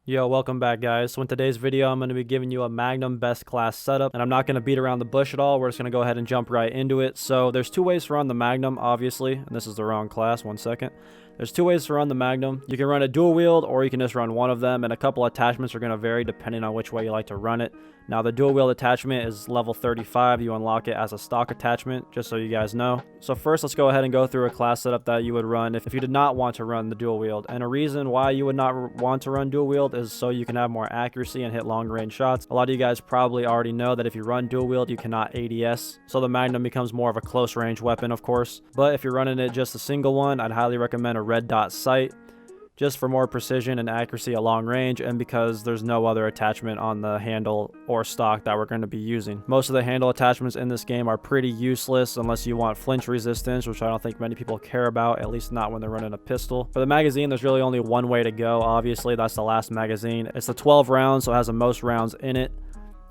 Yo, welcome back guys. So in today's video, I'm going to be giving you a Magnum best class setup, and I'm not going to beat around the bush at all. We're just going to go ahead and jump right into it. So there's two ways to run the Magnum, obviously, and this is the wrong class, 1 second. There's two ways to run the Magnum. You can run a dual wield, or you can just run one of them, and a couple attachments are going to vary depending on which way you like to run it. Now the dual wield attachment is level 35. You unlock it as a stock attachment, just so you guys know. So first, let's go ahead and go through a class setup that you would run if you did not want to run the dual wield. And a reason why you would not want to run dual wield is so you can have more accuracy and hit long range shots. A lot of you guys probably already know that if you run dual wield, you cannot ADS. So the Magnum becomes more of a close range weapon, of course. But if you're running it just a single one, I'd highly recommend a red dot sight, just for more precision and accuracy at long range, and because there's no other attachment on the handle or stock that we're going to be using. Most of the handle attachments in this game are pretty useless unless you want flinch resistance, which I don't think many people care about, at least not when they're running a pistol. For the magazine, there's really only one way to go. Obviously, that's the last magazine. It's the 12 rounds, so it has the most rounds in it.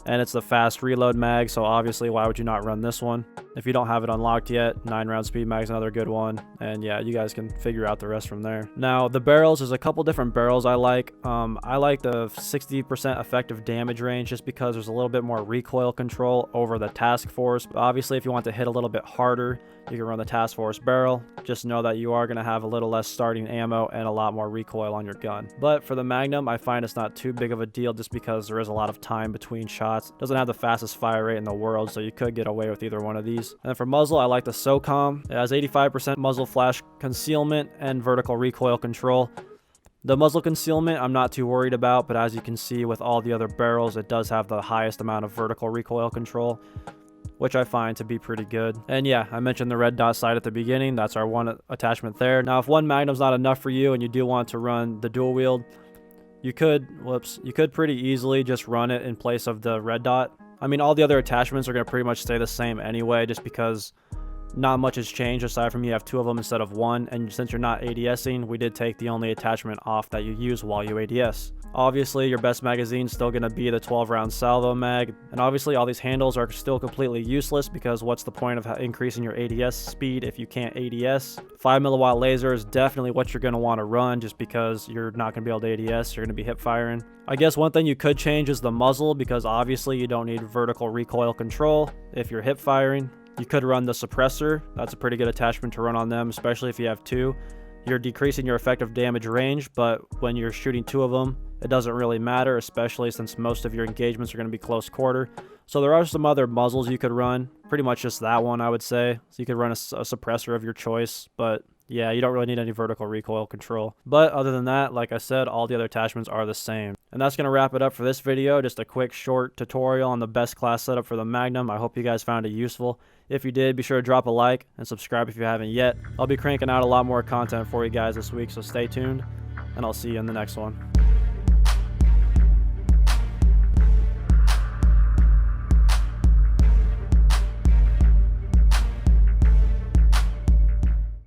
And it's the fast reload mag, so obviously why would you not run this one? If you don't have it unlocked yet, 9 round speed mag's another good one. And yeah, you guys can figure out the rest from there. Now the barrels, there's a couple different barrels I like. I like the 60% effective damage range just because there's a little bit more recoil control over the task force. But obviously if you want to hit a little bit harder, you can run the task force barrel. Just know that you are going to have a little less starting ammo and a lot more recoil on your gun. But for the Magnum, I find it's not too big of a deal just because there is a lot of time between shots. It doesn't have the fastest fire rate in the world, so you could get away with either one of these. And for muzzle, I like the SOCOM. It has 85% muzzle flash concealment and vertical recoil control. The muzzle concealment I'm not too worried about, but as you can see with all the other barrels, it does have the highest amount of vertical recoil control, which I find to be pretty good. And yeah, I mentioned the red dot sight at the beginning. That's our one attachment there. Now, if one Magnum's not enough for you and you do want to run the dual wield, you could pretty easily just run it in place of the red dot. I mean, all the other attachments are going to pretty much stay the same anyway, just because not much has changed aside from you have 2 of them instead of 1. And since you're not ADSing, we did take the only attachment off that you use while you ADS. Obviously, your best magazine is still going to be the 12 round salvo mag. And obviously, all these handles are still completely useless because what's the point of increasing your ADS speed if you can't ADS? 5 milliwatt laser is definitely what you're going to want to run just because you're not going to be able to ADS. You're going to be hip firing. I guess one thing you could change is the muzzle because obviously you don't need vertical recoil control if you're hip firing. You could run the suppressor. That's a pretty good attachment to run on them, especially if you have 2. You're decreasing your effective damage range, but when you're shooting 2 of them, it doesn't really matter, especially since most of your engagements are going to be close quarter. So there are some other muzzles you could run. Pretty much just that one, I would say. So you could run a suppressor of your choice, but yeah, you don't really need any vertical recoil control. But other than that, like I said, all the other attachments are the same. And that's going to wrap it up for this video. Just a quick short tutorial on the best class setup for the Magnum. I hope you guys found it useful. If you did, be sure to drop a like and subscribe if you haven't yet. I'll be cranking out a lot more content for you guys this week, so stay tuned, and I'll see you in the next one.